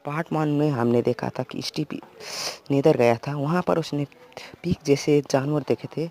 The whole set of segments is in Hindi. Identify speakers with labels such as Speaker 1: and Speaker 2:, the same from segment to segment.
Speaker 1: पार्ट 1 में हमने देखा था कि स्टीव नेदर गया था, वहाँ पर उसने पिग जैसे जानवर देखे थे,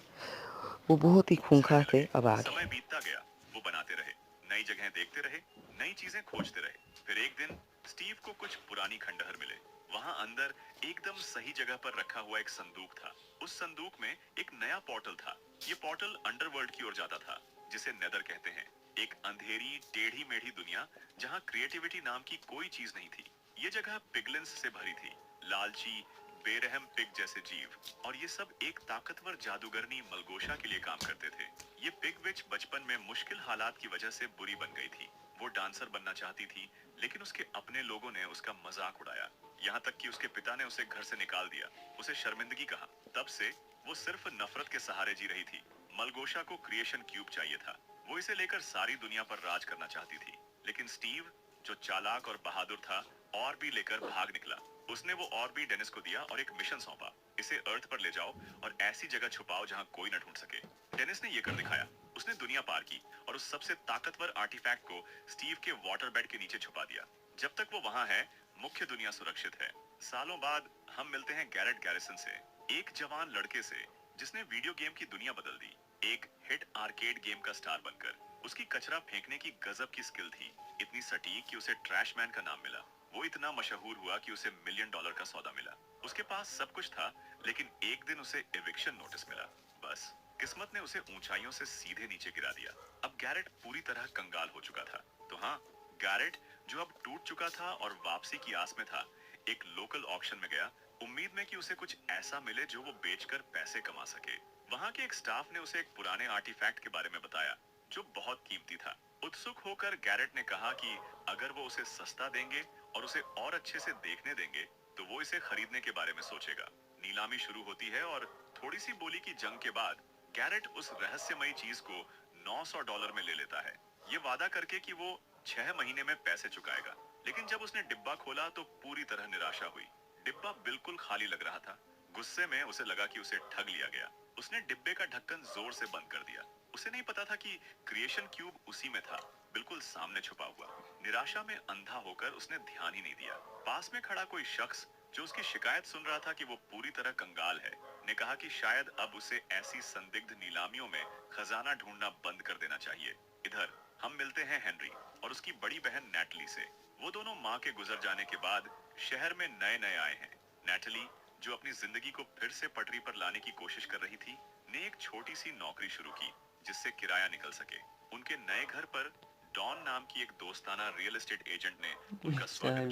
Speaker 1: वो बहुत ही खूंखार थे। अब
Speaker 2: समय
Speaker 1: आगे
Speaker 2: बीतता गया, वो बनाते रहे, नई जगहें देखते रहे, नई चीजें खोजते रहे। फिर एक दिन स्टीव को कुछ पुरानी खंडहर मिले। वहां अंदर एकदम सही जगह पर रखा हुआ एक संदूक था। उस संदूक में एक नया पोर्टल था। ये पोर्टल अंडरवर्ल्ड की ओर जाता था, जिसे नेदर कहते हैं। एक अंधेरी टेढ़ी मेढ़ी दुनिया जहां क्रिएटिविटी नाम की कोई चीज नहीं थी। ये जगह पिगलिन्स से भरी थी, लालची बेरहम पिग जैसे जीव। और ये सब एक ताकतवर जादूगरनी मलगोशा के लिए काम करते थे। ये पिग विच बचपन में मुश्किल हालात की वजह से बुरी बन गई थी। वो डांसर बनना चाहती थी, लेकिन उसके अपने लोगों ने उसका मजाक उड़ाया। यहाँ तक कि उसके पिता ने उसे घर से निकाल दिया, उसे शर्मिंदगी कहा। तब से वो सिर्फ नफरत के सहारे जी रही थी। मलगोशा को क्रिएशन क्यूब चाहिए था। वो इसे लेकर सारी दुनिया पर राज करना चाहती थी। लेकिन स्टीव, जो चालाक और बहादुर था, और भी लेकर भाग निकला। उसने वो और भी डेनिस को दिया और एक मिशन सौंपा। इसे अर्थ पर ले जाओ और ऐसी जगह छुपाओ जहां कोई न ढूंढ सके। डेनिस ने ये कर दिखाया। उसने दुनिया पार की और उस सबसे ताकतवर आर्टिफैक्ट को स्टीव के वाटर बेड के नीचे छुपा दिया। जब तक वो वहां है, मुख्य दुनिया सुरक्षित है। सालों बाद हम मिलते हैं गैरेट गैरिसन से, एक जवान लड़के से जिसने वीडियो गेम की दुनिया बदल दी। एक हिट आर्केड गेम का स्टार बनकर। उसकी कचरा फेंकने की गजब की स्किल थी, इतनी सटीक कि उसे ट्रैश मैन का नाम मिला। वो इतना मशहूर हुआ कि उसे $1 मिलियन का सौदा मिला। उसके पास सब कुछ था, लेकिन एक दिन उसे एविक्शन नोटिस मिला। बस किस्मत ने उसे ऊंचाइयों से सीधे नीचे गिरा दिया। अब गैरेट पूरी तरह कंगाल हो चुका था। तो हाँ, गैरेट, जो अब टूट चुका था और वापसी की आस में था, एक लोकल ऑक्शन में गया, उम्मीद में कि उसे कुछ ऐसा मिले जो वो बेचकर पैसे कमा सके। वहां के एक स्टाफ ने उसे एक पुराने आर्टिफैक्ट के बारे में बताया, जो बहुत कीमती था। उत्सुक होकर गैरेट ने कहा कि अगर वो उसे सस्ता देंगे और उसे और अच्छे से देखने देंगे, तो वो इसे खरीदने के बारे में सोचेगा। नीलामी शुरू होती है और थोड़ी सी बोली की जंग के बाद गैरेट उस रहस्यमयी चीज को $900 में ले लेता है, ये वादा करके कि वो 6 महीने में पैसे चुकाएगा। लेकिन जब उसने डिब्बा खोला तो पूरी तरह निराशा हुई। डिब्बा बिल्कुल खाली लग रहा था। गुस्से में उसे लगा कि उसे ठग लिया गया। उसने डिब्बे का ढक्कन जोर से बंद कर दिया। उसे नहीं पता था कि क्रिएशन क्यूब उसी में था, बिल्कुल सामने छुपा हुआ। निराशा में अंधा होकर उसने ध्यान ही नहीं दिया। पास में खड़ा कोई शख्स, जो उसकी शिकायत सुन रहा था कि वो पूरी तरह कंगाल है, ने कहा कि शायद अब उसे ऐसी संदिग्ध नीलामियों में खजाना ढूंढना बंद कर देना चाहिए। इधर हम मिलते हैं हेनरी और उसकी बड़ी बहन नैटली से। वो दोनों माँ के गुजर जाने के बाद शहर में नए नए आए हैं। नैटली, जो अपनी जिंदगी को फिर से पटरी पर लाने की कोशिश कर रही थी, ने एक छोटी सी नौकरी शुरू की, जिससे किराया निकल सके। उनके नए घर पर डॉन नाम की एक दोस्ताना रियल एस्टेट एजेंट ने उनका स्वागत
Speaker 1: स्टाइल
Speaker 2: किया।